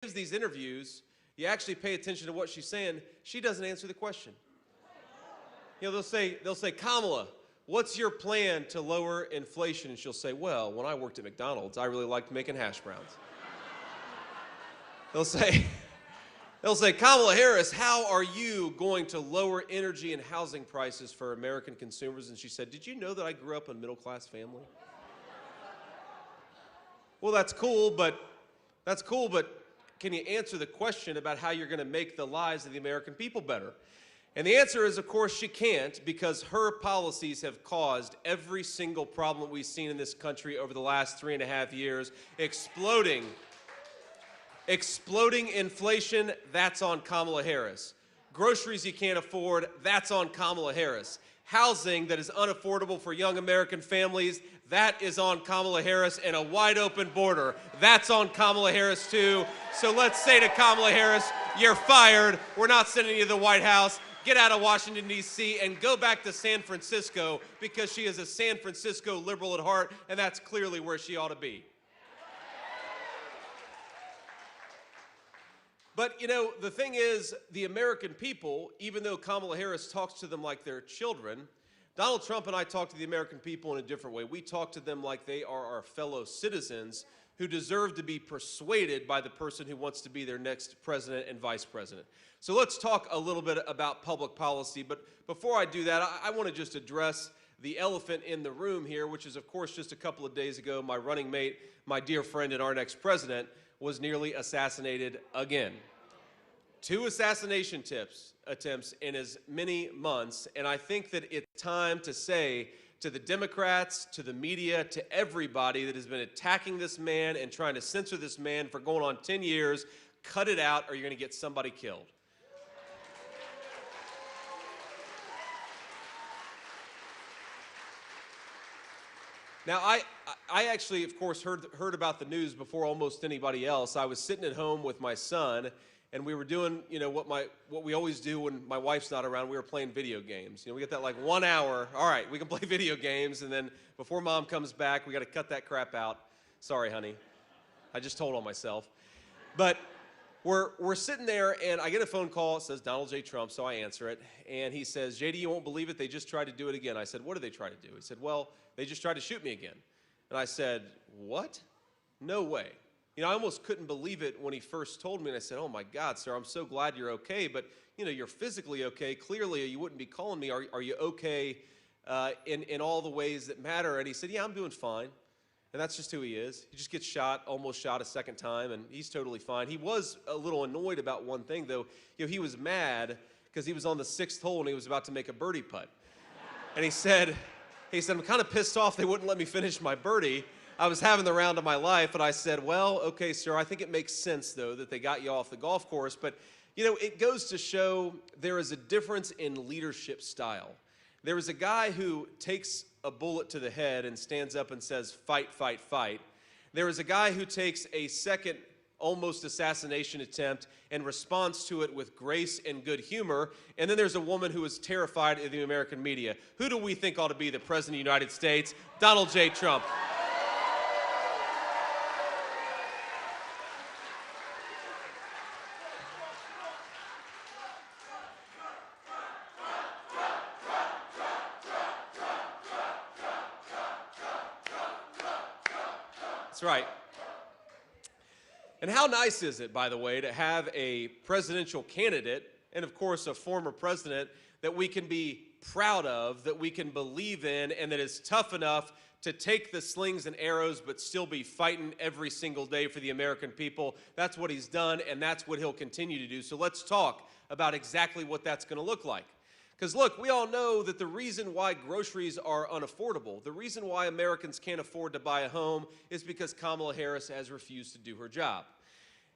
gives these interviews, you actually pay attention to what she's saying, she doesn't answer the question. You know, they'll say, Kamala, what's your plan to lower inflation? And she'll say, well, when I worked at McDonald's, I really liked making hash browns. They'll say, Kamala Harris, how are you going to lower energy and housing prices for American consumers? And she said, did you know that I grew up in a middle-class family? Well, that's cool, but can you answer the question about how you're going to make the lives of the American people better? And the answer is, of course, she can't, because her policies have caused every single problem we've seen in this country over the last 3.5 years. Exploding inflation, that's on Kamala Harris. Groceries you can't afford, that's on Kamala Harris. Housing that is unaffordable for young American families, that is on Kamala Harris. And a wide open border, that's on Kamala Harris too. So let's say to Kamala Harris, you're fired. We're not sending you to the White House. Get out of Washington, D.C. and go back to San Francisco, because she is a San Francisco liberal at heart, and that's clearly where she ought to be. But, you know, the thing is, the American people, even though Kamala Harris talks to them like they're children, Donald Trump and I talk to the American people in a different way. We talk to them like they are our fellow citizens who deserve to be persuaded by the person who wants to be their next president and vice president. So let's talk a little bit about public policy. But before I do that, I want to just address the elephant in the room here, which is, of course, just a couple of days ago, my running mate, my dear friend and our next president, was nearly assassinated again. 2 assassination attempts in as many months, and I think that it's time to say to the Democrats, to the media, to everybody that has been attacking this man and trying to censor this man for going on 10 years, cut it out or you're going to get somebody killed. Now, I actually, of course, heard about the news before almost anybody else. I was sitting at home with my son, and we were doing, you know, what we always do when my wife's not around. We were playing video games. You know, we get that like 1 hour. All right, we can play video games, and then before Mom comes back, we got to cut that crap out. Sorry, honey. I just told on myself. But we're sitting there, and I get a phone call. It says Donald J. Trump, so I answer it. And he says, JD, you won't believe it. They just tried to do it again. I said, what did they try to do? He said, well, they just tried to shoot me again. And I said, what? No way. You know, I almost couldn't believe it when he first told me, and I said, oh my God, sir, I'm so glad you're okay, but, you know, you're physically okay. Clearly, you wouldn't be calling me. Are you okay in all the ways that matter? And he said, yeah, I'm doing fine. And that's just who he is. He just gets shot, almost shot a second time, and he's totally fine. He was a little annoyed about one thing, though. You know, he was mad because he was on the 6th hole, and he was about to make a birdie putt. And he said, I'm kind of pissed off they wouldn't let me finish my birdie. I was having the round of my life, and I said, well, okay, sir, I think it makes sense, though, that they got you off the golf course. But, you know, it goes to show there is a difference in leadership style. There is a guy who takes a bullet to the head and stands up and says, fight, fight, fight. There is a guy who takes a second almost assassination attempt and responds to it with grace and good humor. And then there's a woman who is terrified of the American media. Who do we think ought to be the President of the United States? Donald J. Trump. That's right. And how nice is it, by the way, to have a presidential candidate and, of course, a former president that we can be proud of, that we can believe in, and that is tough enough to take the slings and arrows but still be fighting every single day for the American people. That's what he's done, and that's what he'll continue to do. So let's talk about exactly what that's going to look like. Because, look, we all know that the reason why groceries are unaffordable, the reason why Americans can't afford to buy a home is because Kamala Harris has refused to do her job.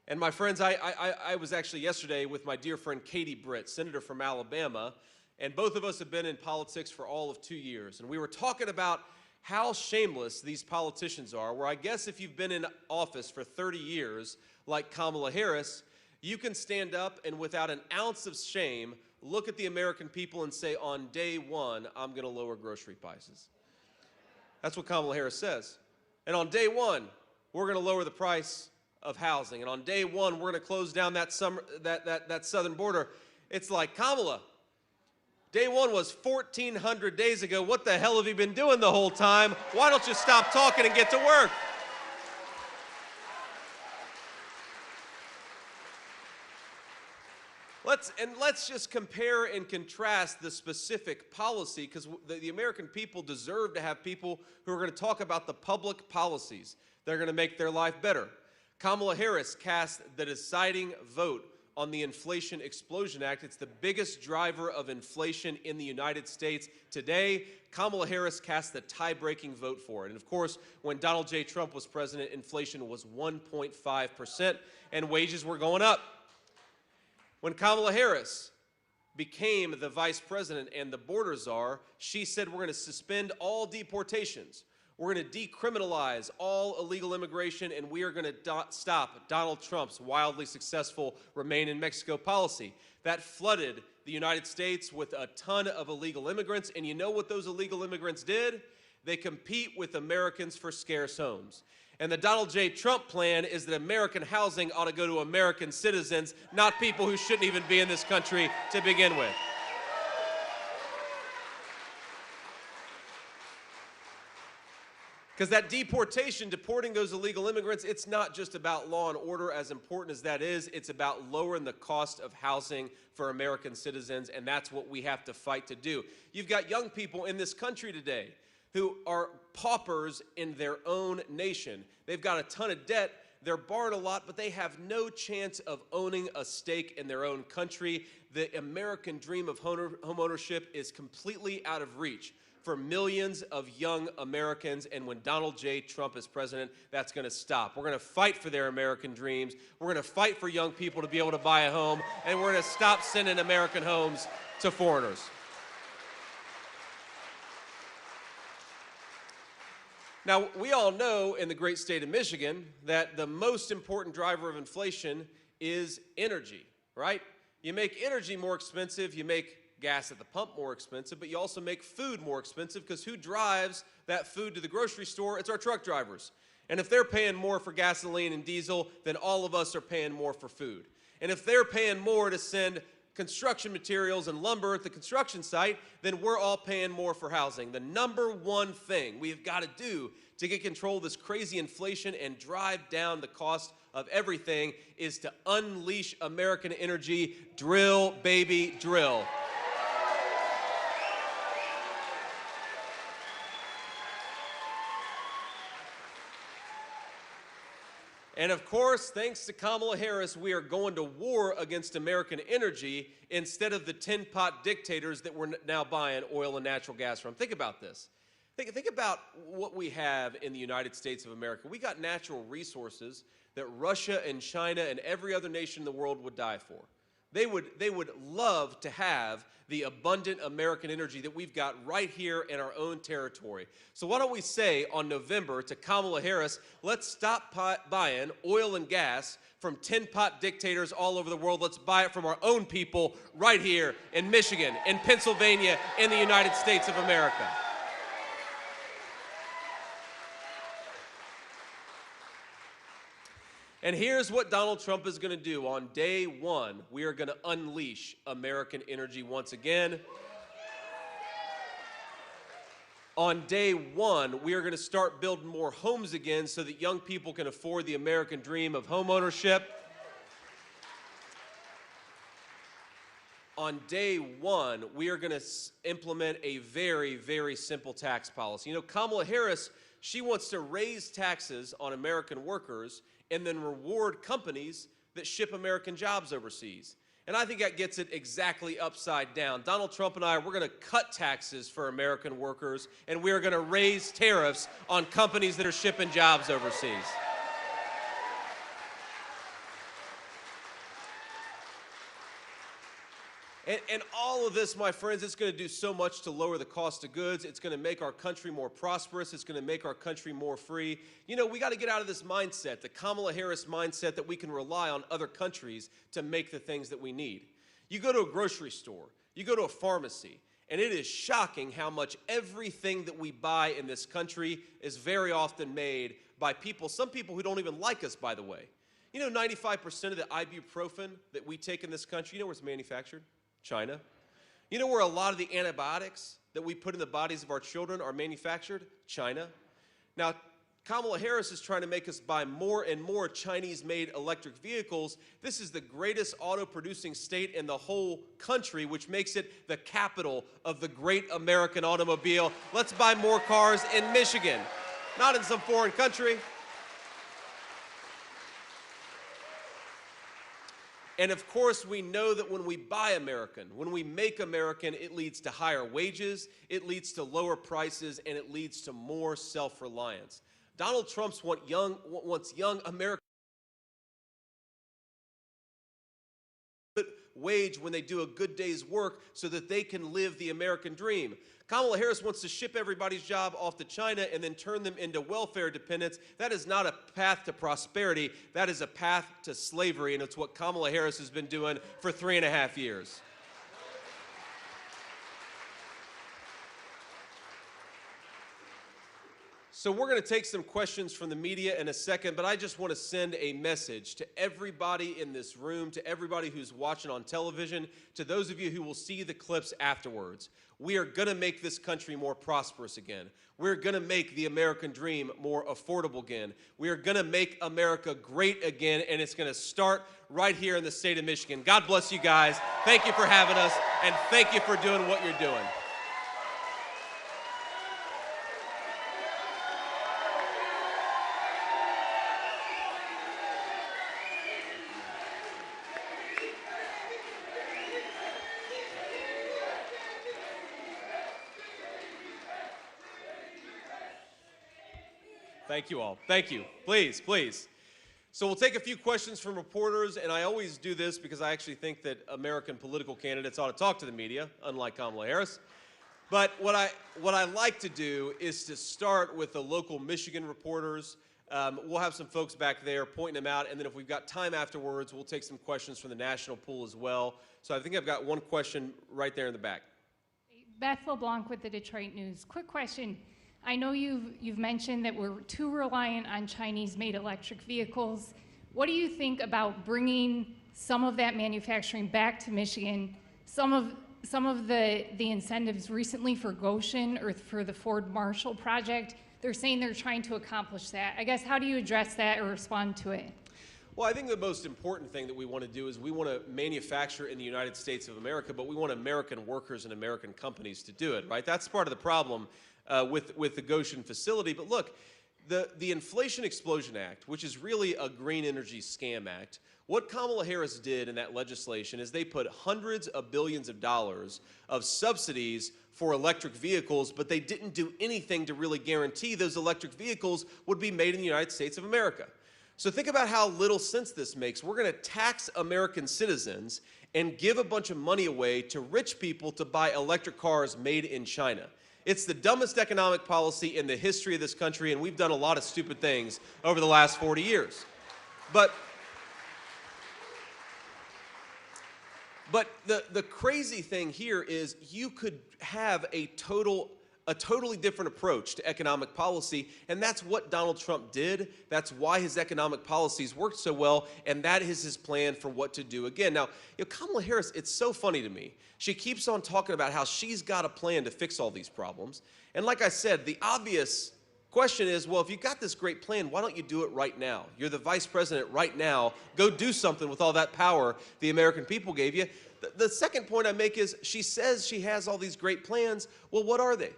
And, my friends, I was actually yesterday with my dear friend Katie Britt, senator from Alabama, and both of us have been in politics for all of 2 years. And we were talking about how shameless these politicians are, where I guess if you've been in office for 30 years, like Kamala Harris, you can stand up and without an ounce of shame look at the American people and say, on day one, I'm going to lower grocery prices. That's what Kamala Harris says. And on day one, we're going to lower the price of housing. And on day one, we're going to close down that southern border. It's like, Kamala, day one was 1,400 days ago. What the hell have you been doing the whole time? Why don't you stop talking and get to work? Let's just compare and contrast the specific policy, because the American people deserve to have people who are going to talk about the public policies that are going to make their life better. Kamala Harris cast the deciding vote on the Inflation Explosion Act. It's the biggest driver of inflation in the United States today. Kamala Harris cast the tie-breaking vote for it. And of course, when Donald J. Trump was president, inflation was 1.5%, and wages were going up. When Kamala Harris became the vice president and the border czar, she said, we're going to suspend all deportations. We're going to decriminalize all illegal immigration, and we are going to stop Donald Trump's wildly successful Remain in Mexico policy. That flooded the United States with a ton of illegal immigrants, and you know what those illegal immigrants did? They compete with Americans for scarce homes. And the Donald J. Trump plan is that American housing ought to go to American citizens, not people who shouldn't even be in this country to begin with. Because that deporting those illegal immigrants, it's not just about law and order, as important as that is. It's about lowering the cost of housing for American citizens, and that's what we have to fight to do. You've got young people in this country today who are paupers in their own nation. They've got a ton of debt, they're borrowing a lot, but they have no chance of owning a stake in their own country. The American dream of homeownership is completely out of reach for millions of young Americans, and when Donald J. Trump is president, that's going to stop. We're going to fight for their American dreams. We're going to fight for young people to be able to buy a home, and we're going to stop sending American homes to foreigners. Now, we all know in the great state of Michigan that the most important driver of inflation is energy, right? You make energy more expensive, you make gas at the pump more expensive, but you also make food more expensive, because who drives that food to the grocery store? It's our truck drivers. And if they're paying more for gasoline and diesel, then all of us are paying more for food. And if they're paying more to send construction materials and lumber at the construction site, then we're all paying more for housing. The number one thing we've got to do to get control of this crazy inflation and drive down the cost of everything is to unleash American energy. Drill, baby, drill. And of course, thanks to Kamala Harris, we are going to war against American energy instead of the tin-pot dictators that we're now buying oil and natural gas from. Think about this. Think about what we have in the United States of America. We got natural resources that Russia and China and every other nation in the world would die for. They would love to have the abundant American energy that we've got right here in our own territory. So why don't we say on November to Kamala Harris, let's stop buying oil and gas from tin-pot dictators all over the world. Let's buy it from our own people right here in Michigan, in Pennsylvania, in the United States of America. And here's what Donald Trump is going to do. On day one, we are going to unleash American energy once again. On day one, we are going to start building more homes again so that young people can afford the American dream of homeownership. On day one, we are going to implement a very, very simple tax policy. You know, Kamala Harris, she wants to raise taxes on American workers and then reward companies that ship American jobs overseas. And I think that gets it exactly upside down. Donald Trump and I, we're going to cut taxes for American workers, and we are going to raise tariffs on companies that are shipping jobs overseas. And all of this, my friends, it's going to do so much to lower the cost of goods. It's going to make our country more prosperous. It's going to make our country more free. You know, we got to get out of this mindset, the Kamala Harris mindset, that we can rely on other countries to make the things that we need. You go to a grocery store, you go to a pharmacy, and it is shocking how much everything that we buy in this country is very often made by people, some people who don't even like us, by the way. You know, 95% of the ibuprofen that we take in this country, you know where it's manufactured? China. You know where a lot of the antibiotics that we put in the bodies of our children are manufactured? China. Now, Kamala Harris is trying to make us buy more and more Chinese-made electric vehicles. This is the greatest auto-producing state in the whole country, which makes it the capital of the great American automobile. Let's buy more cars in Michigan, not in some foreign country. And of course, we know that when we buy American, when we make American, it leads to higher wages, it leads to lower prices, and it leads to more self-reliance. Donald Trump wants young Americans wage when they do a good day's work so that they can live the American dream. Kamala Harris wants to ship everybody's job off to China and then turn them into welfare dependents. That is not a path to prosperity. That is a path to slavery, and it's what Kamala Harris has been doing for 3.5 years. So we're going to take some questions from the media in a second, but I just want to send a message to everybody in this room, to everybody who's watching on television, to those of you who will see the clips afterwards. We are going to make this country more prosperous again. We're going to make the American dream more affordable again. We are going to make America great again, and it's going to start right here in the state of Michigan. God bless you guys. Thank you for having us, and thank you for doing what you're doing. Thank you all. Thank you. Please, please. So we'll take a few questions from reporters, and I always do this because I actually think that American political candidates ought to talk to the media, unlike Kamala Harris. But what I like to do is to start with the local Michigan reporters. We'll have some folks back there pointing them out, and then if we've got time afterwards, we'll take some questions from the national pool as well. So I think I've got one question right there in the back. Beth LeBlanc with the Detroit News. Quick question. I know you've mentioned that we're too reliant on Chinese-made electric vehicles. What do you think about bringing some of that manufacturing back to Michigan? Some of the incentives recently for Goshen or for the Ford Marshall project, they're saying they're trying to accomplish that. I guess, how do you address that or respond to it? Well, I think the most important thing that we want to do is we want to manufacture in the United States of America, but we want American workers and American companies to do it, right? That's part of the problem with the Goshen facility. But look, the Inflation Explosion Act, which is really a green energy scam act, what Kamala Harris did in that legislation is they put hundreds of billions of dollars of subsidies for electric vehicles, but they didn't do anything to really guarantee those electric vehicles would be made in the United States of America. So think about how little sense this makes. We're going to tax American citizens and give a bunch of money away to rich people to buy electric cars made in China. It's the dumbest economic policy in the history of this country, and we've done a lot of stupid things over the last 40 years. But the crazy thing here is you could have a totally different approach to economic policy, and that's what Donald Trump did. That's why his economic policies worked so well, and that is his plan for what to do again. Now, Kamala Harris, it's so funny to me. She keeps on talking about how she's got a plan to fix all these problems. And like I said, the obvious question is, well, if you've got this great plan, why don't you do it right now? You're the vice president right now. Go do something with all that power the American people gave you. The second point I make is she says she has all these great plans. Well, what are they?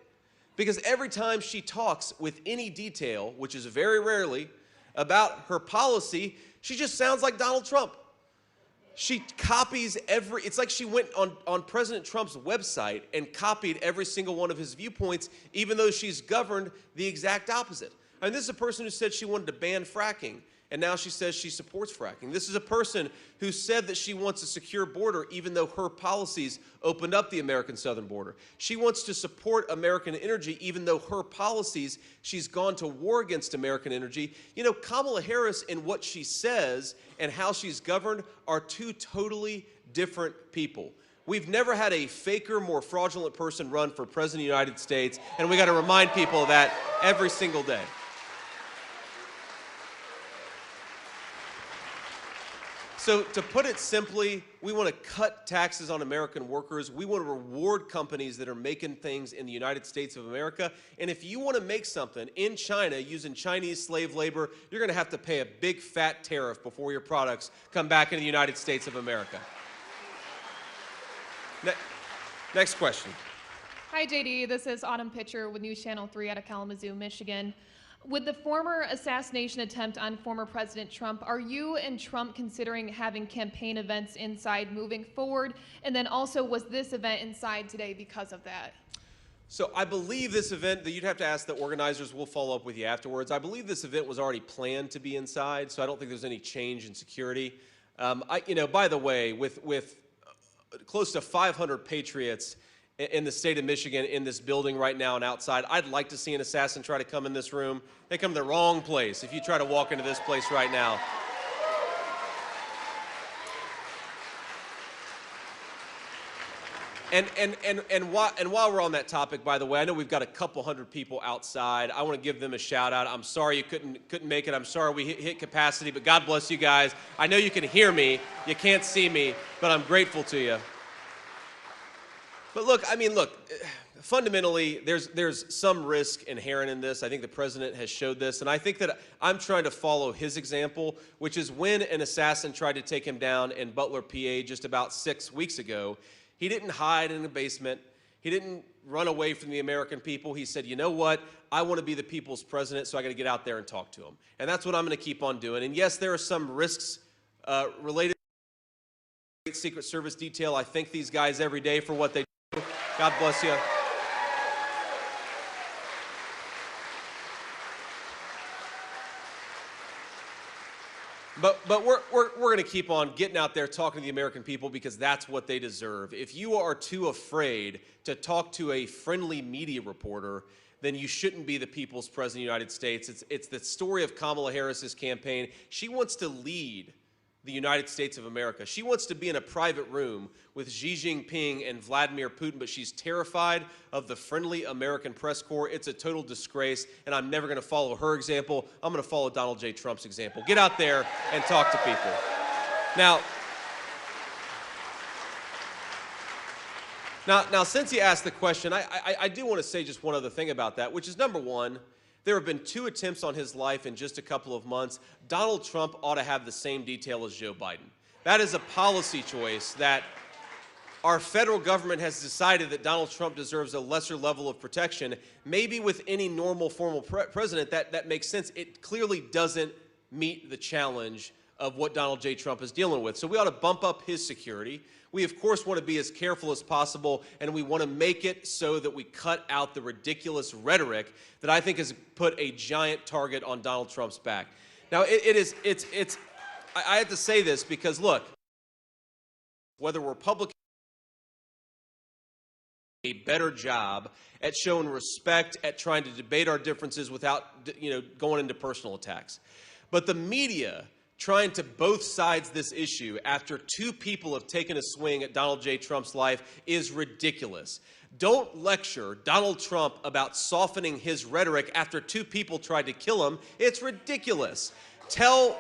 Because every time she talks with any detail, which is very rarely, about her policy, she just sounds like Donald Trump. She copies it's like she went on President Trump's website and copied every single one of his viewpoints, even though she's governed the exact opposite. And this is a person who said she wanted to ban fracking, and now she says she supports fracking. This is a person who said that she wants a secure border, even though her policies opened up the American southern border. She wants to support American energy, even though her policies, she's gone to war against American energy. You know, Kamala Harris and what she says and how she's governed are two totally different people. We've never had a faker, more fraudulent person run for president of the United States, and we got to remind people of that every single day. So to put it simply, we want to cut taxes on American workers. We want to reward companies that are making things in the United States of America. And if you want to make something in China using Chinese slave labor, you're going to have to pay a big fat tariff before your products come back into the United States of America. Next question. Hi, JD. This is Autumn Pitcher with News Channel 3 out of Kalamazoo, Michigan. With the former assassination attempt on former President Trump, are you and Trump considering having campaign events inside moving forward? And then also, was this event inside today because of that? So I believe this event, that you'd have to ask the organizers, we'll follow up with you afterwards. I believe this event was already planned to be inside, so I don't think there's any change in security. By the way, with close to 500 patriots in the state of Michigan in this building right now and outside, I'd like to see an assassin try to come in this room. They come to the wrong place if you try to walk into this place right now. And while we're on that topic, by the way, I know we've got a couple hundred people outside. I want to give them a shout out. I'm sorry you couldn't make it. I'm sorry we hit capacity, but God bless you guys. I know you can hear me. You can't see me, but I'm grateful to you. But look, fundamentally, there's some risk inherent in this. I think the president has showed this, and I think that I'm trying to follow his example, which is when an assassin tried to take him down in Butler, PA, just about 6 weeks ago, he didn't hide in a basement. He didn't run away from the American people. He said, you know what? I want to be the people's president, so I got to get out there and talk to him. And that's what I'm going to keep on doing. And yes, there are some risks related to the Secret Service detail. I thank these guys every day for what they do. God bless you. But we're going to keep on getting out there talking to the American people because that's what they deserve. If you are too afraid to talk to a friendly media reporter, then you shouldn't be the people's president of the United States. It's the story of Kamala Harris's campaign. She wants to lead the United States of America. She wants to be in a private room with Xi Jinping and Vladimir Putin, but she's terrified of the friendly American press corps. It's a total disgrace, and I'm never going to follow her example. I'm going to follow Donald J. Trump's example. Get out there and talk to people. Now, since you asked the question, I do want to say just one other thing about that, which is number one, there have been 2 attempts on his life in just a couple of months. Donald Trump ought to have the same detail as Joe Biden. That is a policy choice that our federal government has decided that Donald Trump deserves a lesser level of protection. Maybe with any normal formal president, that makes sense. It clearly doesn't meet the challenge of what Donald J. Trump is dealing with. So we ought to bump up his security. We, of course, want to be as careful as possible, and we want to make it so that we cut out the ridiculous rhetoric that I think has put a giant target on Donald Trump's back. Now, I have to say this because, look, whether Republicans do a better job at showing respect, at trying to debate our differences without, going into personal attacks. But the media trying to both sides this issue after 2 people have taken a swing at Donald J. Trump's life is ridiculous. Don't lecture Donald Trump about softening his rhetoric after 2 people tried to kill him. It's ridiculous. Tell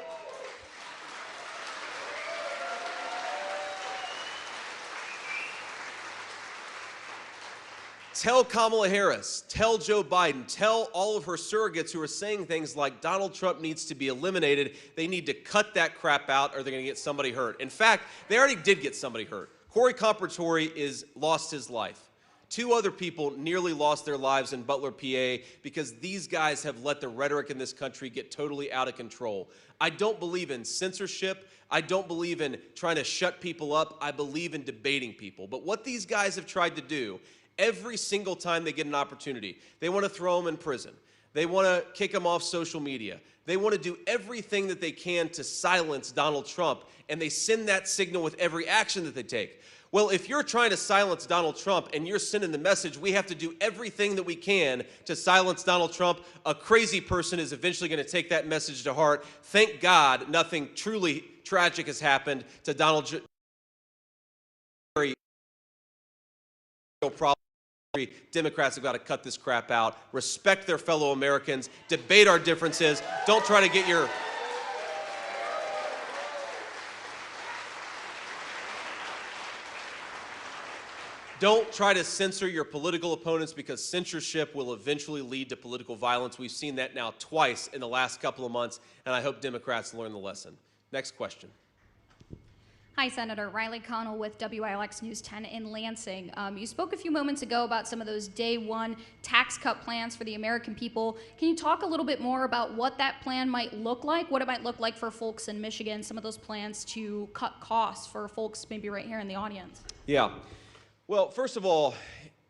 Kamala Harris, tell Joe Biden, tell all of her surrogates who are saying things like Donald Trump needs to be eliminated, they need to cut that crap out or they're going to get somebody hurt. In fact, they already did get somebody hurt. Corey Compertori lost his life. 2 other people nearly lost their lives in Butler, PA, because these guys have let the rhetoric in this country get totally out of control. I don't believe in censorship. I don't believe in trying to shut people up. I believe in debating people. But what these guys have tried to do every single time they get an opportunity, they want to throw them in prison. They want to kick them off social media. They want to do everything that they can to silence Donald Trump, and they send that signal with every action that they take. Well, if you're trying to silence Donald Trump and you're sending the message, we have to do everything that we can to silence Donald Trump, a crazy person is eventually going to take that message to heart. Thank God nothing truly tragic has happened to Donald Trump. Democrats have got to cut this crap out, respect their fellow Americans, debate our differences. Don't try to get your Don't try to censor your political opponents, because censorship will eventually lead to political violence. We've seen that now twice in the last couple of months, and I hope Democrats learn the lesson. Next question. Hi, Senator. Riley Connell with WLOS News 10 in Lansing. You spoke a few moments ago about some of those day one tax cut plans for the American people. Can you talk a little bit more about what that plan might look like, what it might look like for folks in Michigan, some of those plans to cut costs for folks maybe right here in the audience? Yeah. Well, first of all,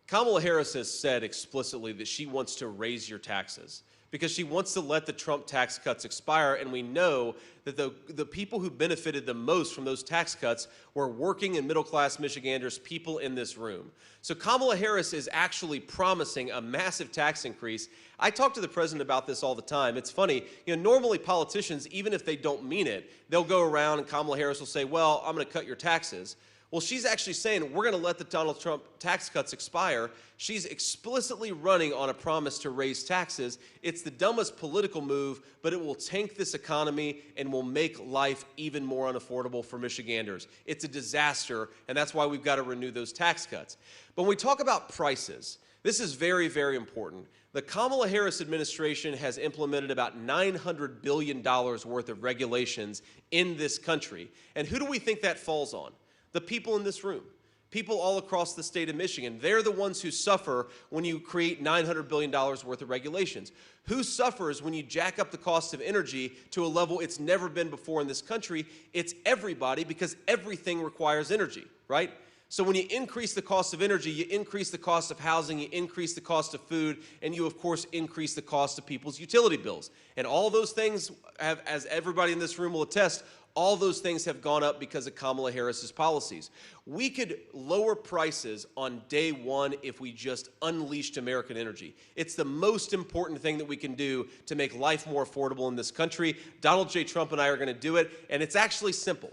Kamala Harris has said explicitly that she wants to raise your taxes because she wants to let the Trump tax cuts expire, and we know that the people who benefited the most from those tax cuts were working and middle-class Michiganders, people in this room. So Kamala Harris is actually promising a massive tax increase. I talk to the president about this all the time. It's funny, normally politicians, even if they don't mean it, they'll go around and Kamala Harris will say, well, I'm going to cut your taxes. Well, she's actually saying we're going to let the Donald Trump tax cuts expire. She's explicitly running on a promise to raise taxes. It's the dumbest political move, but it will tank this economy and will make life even more unaffordable for Michiganders. It's a disaster, and that's why we've got to renew those tax cuts. But when we talk about prices, this is very, very important. The Kamala Harris administration has implemented about $900 billion worth of regulations in this country. And who do we think that falls on? The people in this room, people all across the state of Michigan. They're the ones who suffer when you create $900 billion worth of regulations. Who suffers when you jack up the cost of energy to a level it's never been before in this country? It's everybody, because everything requires energy, right? So when you increase the cost of energy, you increase the cost of housing, you increase the cost of food, and you, of course, increase the cost of people's utility bills. And all those things have, as everybody in this room will attest, all those things have gone up because of Kamala Harris's policies. We could lower prices on day one if we just unleashed American energy. It's the most important thing that we can do to make life more affordable in this country. Donald J. Trump and I are going to do it, and it's actually simple.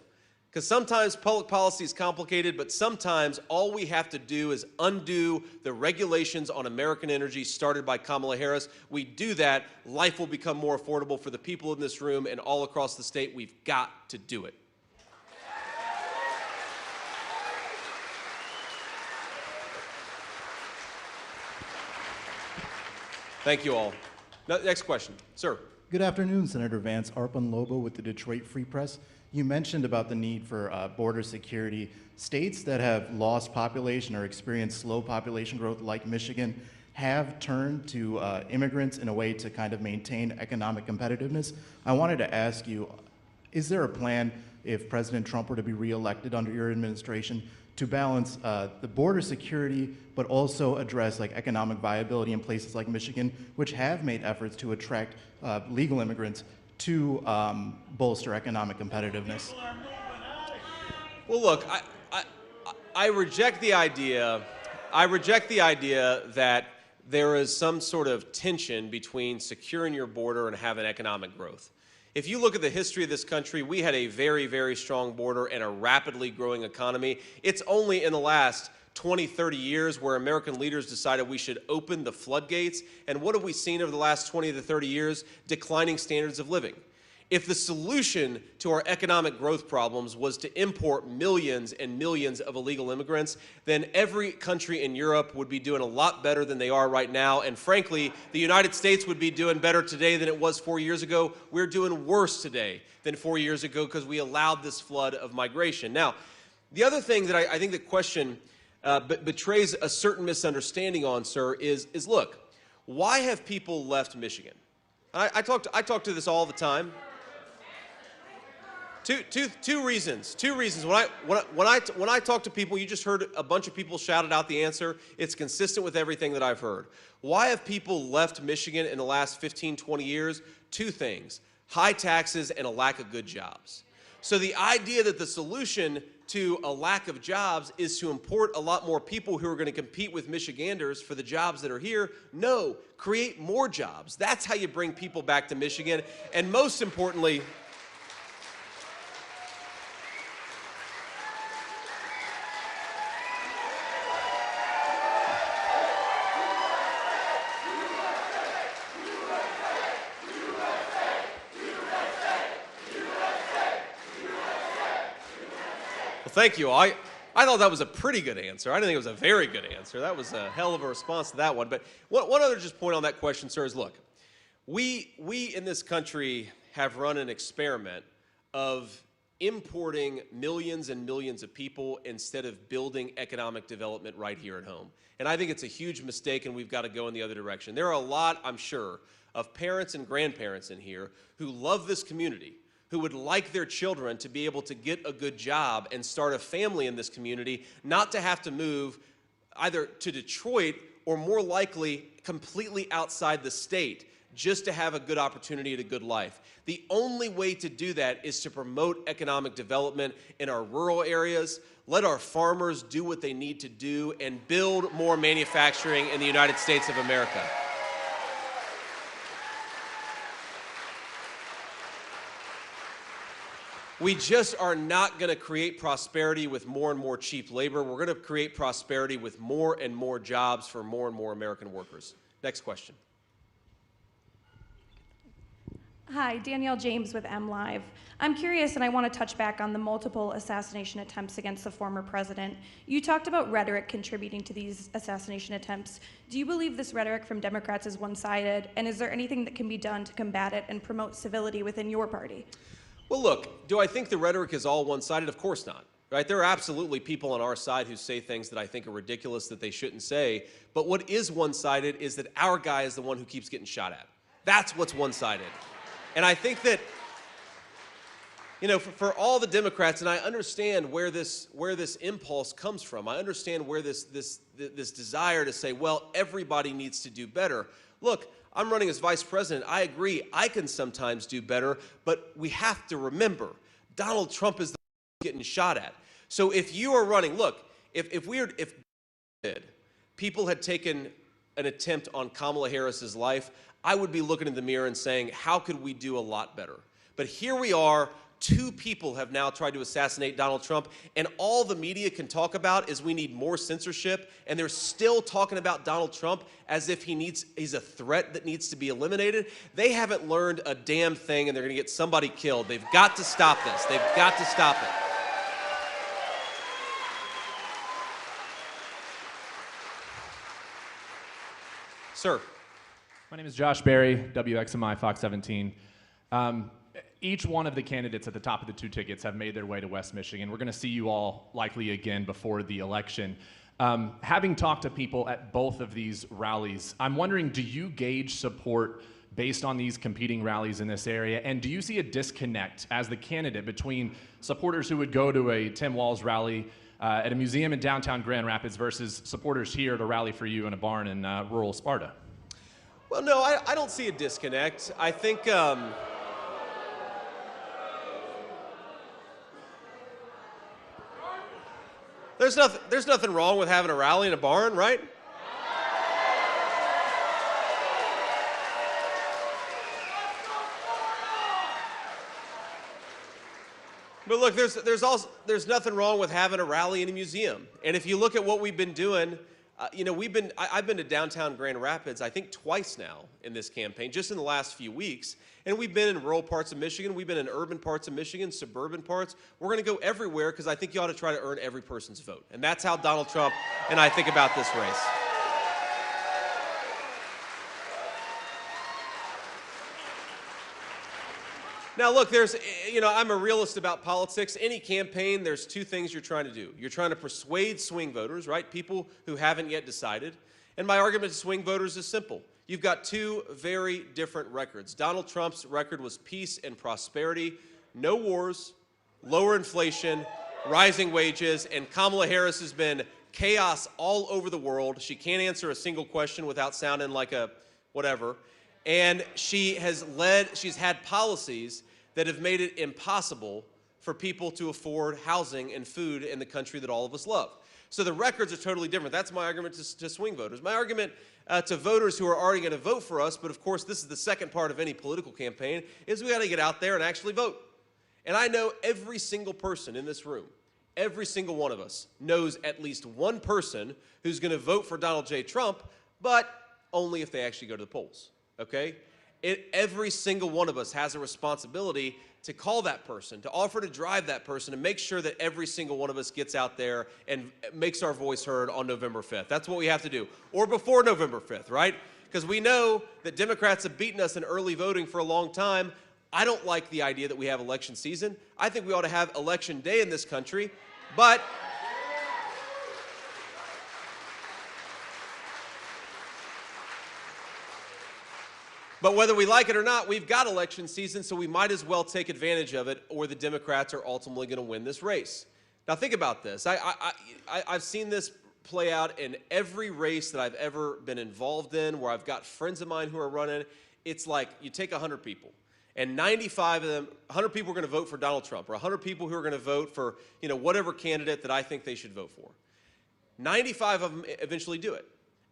Because sometimes public policy is complicated, but sometimes all we have to do is undo the regulations on American energy started by Kamala Harris. We do that, life will become more affordable for the people in this room and all across the state. We've got to do it. Thank you all. Next question. Sir. Good afternoon, Senator Vance. Arpan Lobo with the Detroit Free Press. You mentioned about the need for border security. States that have lost population or experienced slow population growth, like Michigan, have turned to immigrants in a way to kind of maintain economic competitiveness. I wanted to ask you, is there a plan, if President Trump were to be reelected under your administration, to balance the border security, but also address like economic viability in places like Michigan, which have made efforts to attract legal immigrants to bolster economic competitiveness? Well, look, I reject the idea. I reject the idea that there is some sort of tension between securing your border and having economic growth. If you look at the history of this country, we had a very, very strong border and a rapidly growing economy. It's only in the last 20, 30 years where American leaders decided we should open the floodgates. And what have we seen over the last 20 to 30 years? Declining standards of living. If the solution to our economic growth problems was to import millions and millions of illegal immigrants, then every country in Europe would be doing a lot better than they are right now. And frankly, the United States would be doing better today than it was 4 years ago. We're doing worse today than 4 years ago because we allowed this flood of migration. Now, the other thing that I think the question betrays a certain misunderstanding on, sir, is look, why have people left Michigan? I talk to this all the time. Two reasons. When I talk to people, you just heard a bunch of people shouted out the answer. It's consistent with everything that I've heard. Why have people left Michigan in the last 15, 20 years? Two things: high taxes and a lack of good jobs. So the idea that the solution to a lack of jobs is to import a lot more people who are going to compete with Michiganders for the jobs that are here. No, create more jobs. That's how you bring people back to Michigan. And most importantly, thank you. I thought that was a pretty good answer. I didn't think it was a very good answer. That was a hell of a response to that one. But one other just point on that question, sir, is look, we in this country have run an experiment of importing millions and millions of people instead of building economic development right here at home. And I think it's a huge mistake, and we've got to go in the other direction. There are a lot, I'm sure, of parents and grandparents in here who love this community, who would like their children to be able to get a good job and start a family in this community, not to have to move either to Detroit or more likely completely outside the state just to have a good opportunity and a good life. The only way to do that is to promote economic development in our rural areas, let our farmers do what they need to do, and build more manufacturing in the United States of America. We just are not going to create prosperity with more and more cheap labor. We're going to create prosperity with more and more jobs for more and more American workers. Next question. Hi, Danielle James with MLive. I'm curious, and I want to touch back on the multiple assassination attempts against the former president. You talked about rhetoric contributing to these assassination attempts. Do you believe this rhetoric from Democrats is one-sided, and is there anything that can be done to combat it and promote civility within your party? Well, look, do I think the rhetoric is all one-sided? Of course not. Right? There are absolutely people on our side who say things that I think are ridiculous that they shouldn't say, but what is one-sided is that our guy is the one who keeps getting shot at. That's what's one-sided. And I think that, you know, for all the Democrats, and I understand where this impulse comes from. I understand where this desire to say, well, everybody needs to do better. Look, I'm running as vice president. I agree, I can sometimes do better, but we have to remember, Donald Trump is the one getting shot at. So if you are running, look, if people had taken an attempt on Kamala Harris's life, I would be looking in the mirror and saying, how could we do a lot better? But here we are, 2 people have now tried to assassinate Donald Trump, and all the media can talk about is we need more censorship, and they're still talking about Donald Trump as if he's a threat that needs to be eliminated. They haven't learned a damn thing, and they're gonna get somebody killed. They've got to stop this. They've got to stop it. Sir. My name is Josh Berry, WXMI Fox 17. Each one of the candidates at the top of the 2 tickets have made their way to West Michigan. We're going to see you all likely again before the election. Having talked to people at both of these rallies, I'm wondering, do you gauge support based on these competing rallies in this area? And do you see a disconnect as the candidate between supporters who would go to a Tim Walz rally at a museum in downtown Grand Rapids versus supporters here at a rally for you in a barn in rural Sparta? Well, no, I don't see a disconnect. I think there's nothing wrong with having a rally in a barn, right? But look, there's nothing wrong with having a rally in a museum. And if you look at what we've been doing, you know, I've been to downtown Grand Rapids, I think twice now in this campaign, just in the last few weeks. And we've been in rural parts of Michigan, we've been in urban parts of Michigan, suburban parts. We're going to go everywhere because I think you ought to try to earn every person's vote. And that's how Donald Trump and I think about this race. Now, look, you know, I'm a realist about politics. Any campaign, there's 2 things you're trying to do. You're trying to persuade swing voters, right? People who haven't yet decided. And my argument to swing voters is simple. You've got 2 very different records. Donald Trump's record was peace and prosperity, no wars, lower inflation, rising wages, and Kamala Harris has been chaos all over the world. She can't answer a single question without sounding like a whatever. And she's had policies that have made it impossible for people to afford housing and food in the country that all of us love. So the records are totally different. That's my argument to swing voters. My argument to voters who are already going to vote for us, but of course this is the second part of any political campaign, is we got to get out there and actually vote. And I know every single person in this room, every single one of us knows at least one person who's going to vote for Donald J. Trump, but only if they actually go to the polls. Okay? Every single one of us has a responsibility to call that person, to offer to drive that person, and make sure that every single one of us gets out there and makes our voice heard on November 5th. That's what we have to do. Or before November 5th, right? Because we know that Democrats have beaten us in early voting for a long time. I don't like the idea that we have election season. I think we ought to have election day in this country, but whether we like it or not, we've got election season, so we might as well take advantage of it, or the Democrats are ultimately going to win this race. Now think about this. I've seen this play out in every race that I've ever been involved in, where I've got friends of mine who are running. It's like you take 100 people, and 95 of them, 100 people are going to vote for Donald Trump, or 100 people who are going to vote for, whatever candidate that I think they should vote for. 95 of them eventually do it.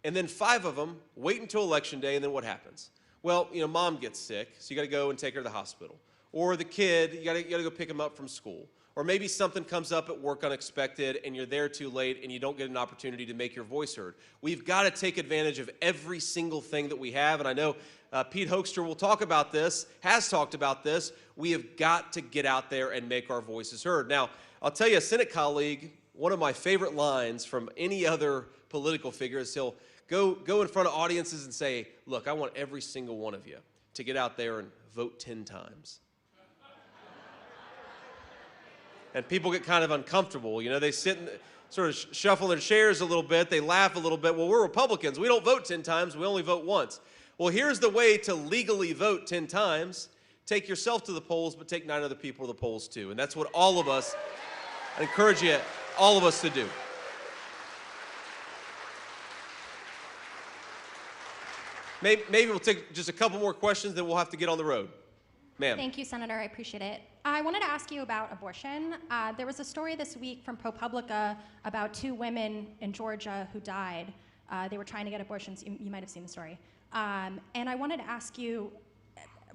And then 5 of them wait until election day, and then what happens? Well, mom gets sick, so you got to go and take her to the hospital. Or the kid, you got to go pick him up from school. Or maybe something comes up at work unexpected, and you're there too late, and you don't get an opportunity to make your voice heard. We've got to take advantage of every single thing that we have, and I know Pete Hoekstra will talk about this, has talked about this. We have got to get out there and make our voices heard. Now, I'll tell you, a Senate colleague, one of my favorite lines from any other political figure is he'll go in front of audiences and say, look, I want every single one of you to get out there and vote 10 times. And people get kind of uncomfortable. They sit and sort of shuffle their chairs a little bit. They laugh a little bit. Well, we're Republicans. We don't vote 10 times. We only vote once. Well, here's the way to legally vote 10 times. Take yourself to the polls, but take 9 other people to the polls too. And that's what all of us, I encourage you, all of us to do. Maybe we'll take just a couple more questions, then we'll have to get on the road. Ma'am. Thank you, Senator. I appreciate it. I wanted to ask you about abortion. There was a story this week from ProPublica about 2 women in Georgia who died. They were trying to get abortions. You might have seen the story. And I wanted to ask you,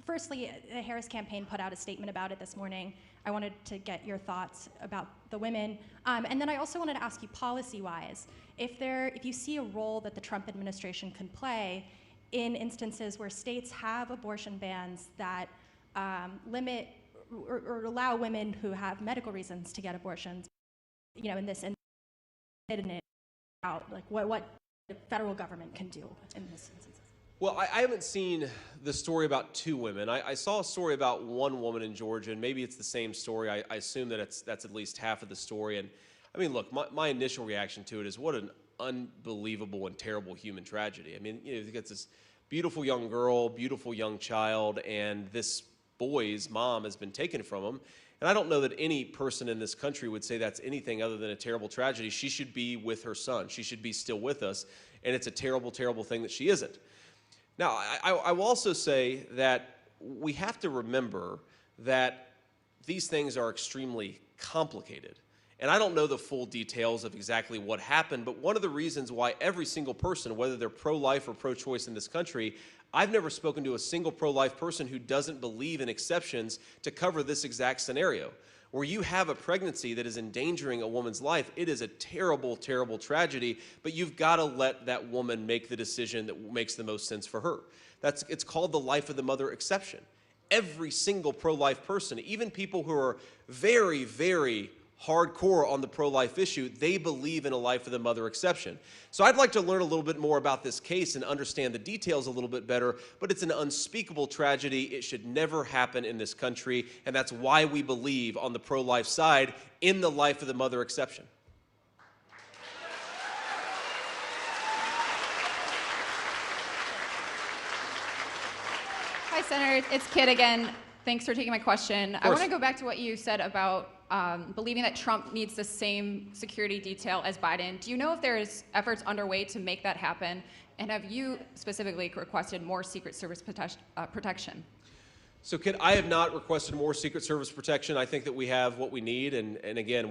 firstly, the Harris campaign put out a statement about it this morning. I wanted to get your thoughts about the women. And then I also wanted to ask you policy-wise, if you see a role that the Trump administration can play in instances where states have abortion bans that limit or allow women who have medical reasons to get abortions, in this what the federal government can do in this instance. Well, I haven't seen the story about 2 women. I saw a story about 1 woman in Georgia, and maybe it's the same story. I assume that that's at least half of the story. And I mean, look, my initial reaction to it is what an unbelievable and terrible human tragedy. I mean, you've got this beautiful young girl, beautiful young child, and this boy's mom has been taken from him. And I don't know that any person in this country would say that's anything other than a terrible tragedy. She should be with her son. She should be still with us. And it's a terrible, terrible thing that she isn't. Now, I will also say that we have to remember that these things are extremely complicated. And I don't know the full details of exactly what happened, but one of the reasons why every single person, whether they're pro-life or pro-choice in this country, I've never spoken to a single pro-life person who doesn't believe in exceptions to cover this exact scenario. Where you have a pregnancy that is endangering a woman's life, it is a terrible, terrible tragedy, but you've got to let that woman make the decision that makes the most sense for her. It's called the life of the mother exception. Every single pro-life person, even people who are very, very hardcore on the pro-life issue, they believe in a life of the mother exception. So I'd like to learn a little bit more about this case and understand the details a little bit better, but it's an unspeakable tragedy. It should never happen in this country, and that's why we believe on the pro-life side in the life of the mother exception. Hi, Senator. It's Kit again. Thanks for taking my question. I want to go back to what you said about believing that Trump needs the same security detail as Biden. Do you know if there's efforts underway to make that happen? And have you specifically requested more Secret Service protection? So, Kit, I have not requested more Secret Service protection. I think that we have what we need. And again,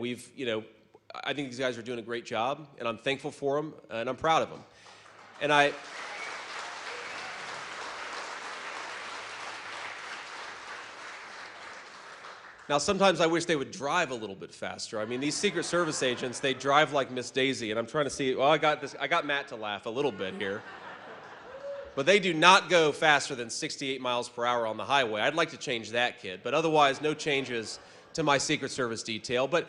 I think these guys are doing a great job, and I'm thankful for them, and I'm proud of them. And Now, sometimes I wish they would drive a little bit faster. I mean, these Secret Service agents, they drive like Miss Daisy, and I'm trying to see, well, I got Matt to laugh a little bit here. But they do not go faster than 68 miles per hour on the highway. I'd like to change that, kid. But otherwise, no changes to my Secret Service detail. But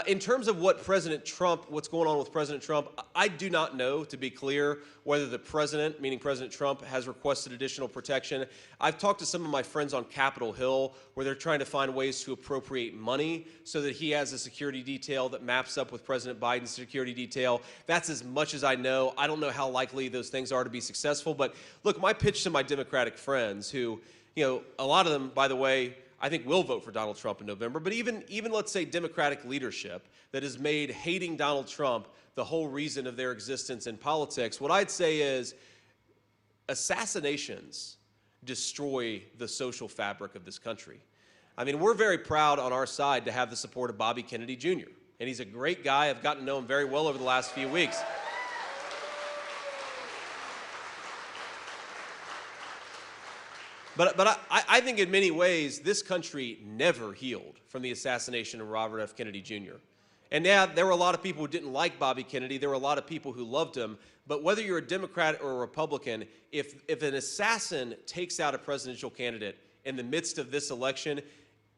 in terms of what's going on with President Trump, I do not know, to be clear, whether the president, meaning President Trump, has requested additional protection. I've talked to some of my friends on Capitol Hill where they're trying to find ways to appropriate money so that he has a security detail that maps up with President Biden's security detail. That's as much as I know. I don't know how likely those things are to be successful. But look, my pitch to my Democratic friends who, a lot of them, by the way, I think will vote for Donald Trump in November, but even let's say Democratic leadership that has made hating Donald Trump the whole reason of their existence in politics, what I'd say is assassinations destroy the social fabric of this country. I mean, we're very proud on our side to have the support of Bobby Kennedy Jr., and he's a great guy. I've gotten to know him very well over the last few weeks. But I think in many ways, this country never healed from the assassination of Robert F. Kennedy Jr. And yeah, there were a lot of people who didn't like Bobby Kennedy. There were a lot of people who loved him. But whether you're a Democrat or a Republican, if an assassin takes out a presidential candidate in the midst of this election,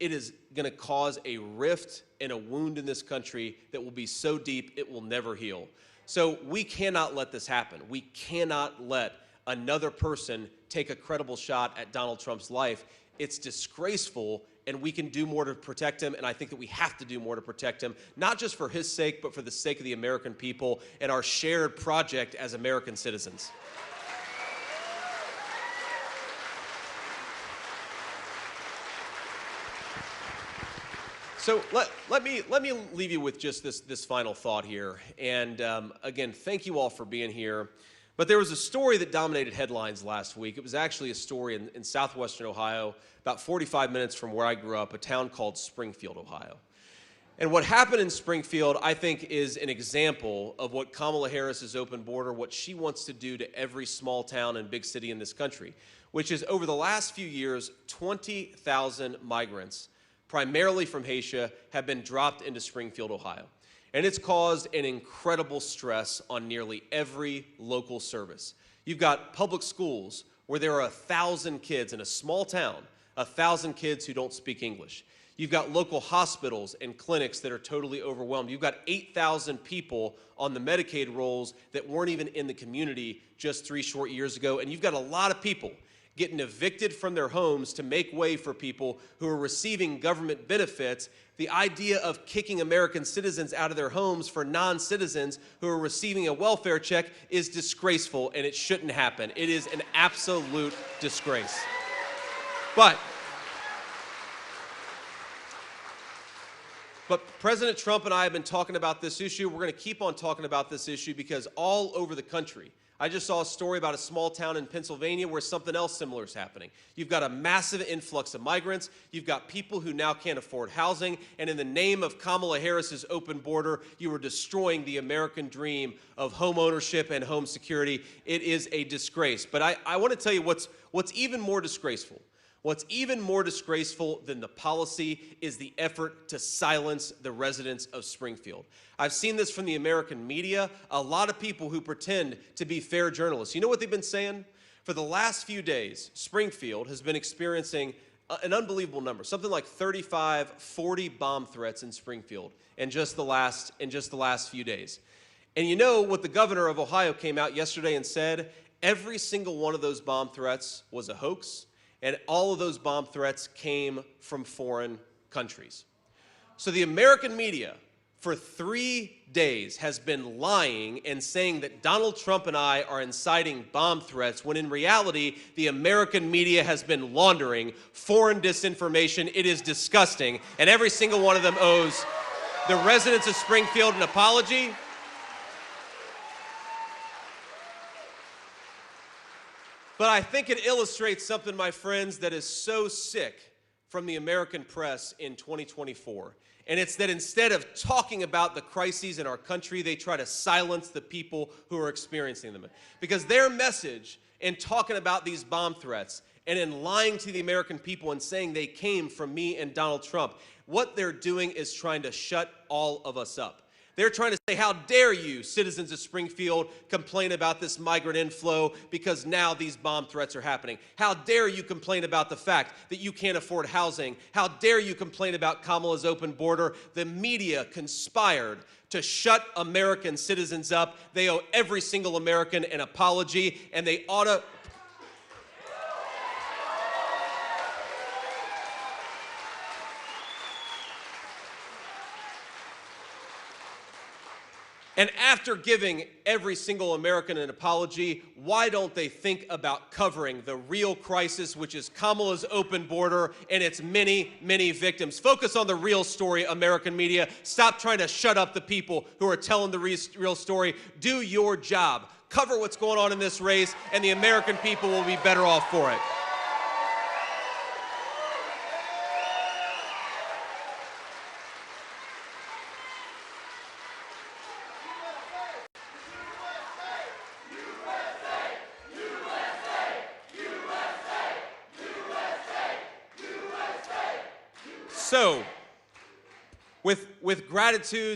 it is going to cause a rift and a wound in this country that will be so deep it will never heal. So we cannot let this happen. We cannot let another person take a credible shot at Donald Trump's life. It's disgraceful, and we can do more to protect him, and I think that we have to do more to protect him, not just for his sake, but for the sake of the American people and our shared project as American citizens. So let me leave you with just this final thought here. And again, thank you all for being here. But there was a story that dominated headlines last week. It was actually a story in southwestern Ohio, about 45 minutes from where I grew up, a town called Springfield, Ohio. And what happened in Springfield, I think, is an example of what Kamala Harris's open border, what she wants to do to every small town and big city in this country, which is over the last few years, 20,000 migrants, primarily from Haiti, have been dropped into Springfield, Ohio. And it's caused an incredible stress on nearly every local service. You've got public schools where there are 1,000 kids in a small town, 1,000 kids who don't speak English. You've got local hospitals and clinics that are totally overwhelmed. You've got 8,000 people on the Medicaid rolls that weren't even in the community just 3 short years ago. And you've got a lot of people getting evicted from their homes to make way for people who are receiving government benefits. The idea of kicking American citizens out of their homes for non-citizens who are receiving a welfare check is disgraceful, and it shouldn't happen. It is an absolute disgrace. But President Trump and I have been talking about this issue. We're going to keep on talking about this issue because all over the country, I just saw a story about a small town in Pennsylvania where something else similar is happening. You've got a massive influx of migrants. You've got people who now can't afford housing. And in the name of Kamala Harris's open border, you are destroying the American dream of home ownership and home security. It is a disgrace. But I want to tell you what's even more disgraceful. What's even more disgraceful than the policy is the effort to silence the residents of Springfield. I've seen this from the American media, a lot of people who pretend to be fair journalists. You know what they've been saying? For the last few days, Springfield has been experiencing an unbelievable number, something like 35, 40 bomb threats in Springfield in just the last few days. And you know what the governor of Ohio came out yesterday and said? Every single one of those bomb threats was a hoax. And all of those bomb threats came from foreign countries. So the American media, for 3 days, has been lying and saying that Donald Trump and I are inciting bomb threats, when in reality, the American media has been laundering foreign disinformation. It is disgusting. And every single one of them owes the residents of Springfield an apology. But I think it illustrates something, my friends, that is so sick from the American press in 2024. And it's that instead of talking about the crises in our country, they try to silence the people who are experiencing them. Because their message in talking about these bomb threats and in lying to the American people and saying they came from me and Donald Trump, what they're doing is trying to shut all of us up. They're trying to say, how dare you, citizens of Springfield, complain about this migrant inflow because now these bomb threats are happening. How dare you complain about the fact that you can't afford housing? How dare you complain about Kamala's open border? The media conspired to shut American citizens up. They owe every single American an apology, and they ought to... And after giving every single American an apology, why don't they think about covering the real crisis, which is Kamala's open border and its many, many victims? Focus on the real story, American media. Stop trying to shut up the people who are telling the real story. Do your job. Cover what's going on in this race, and the American people will be better off for it. So, with gratitude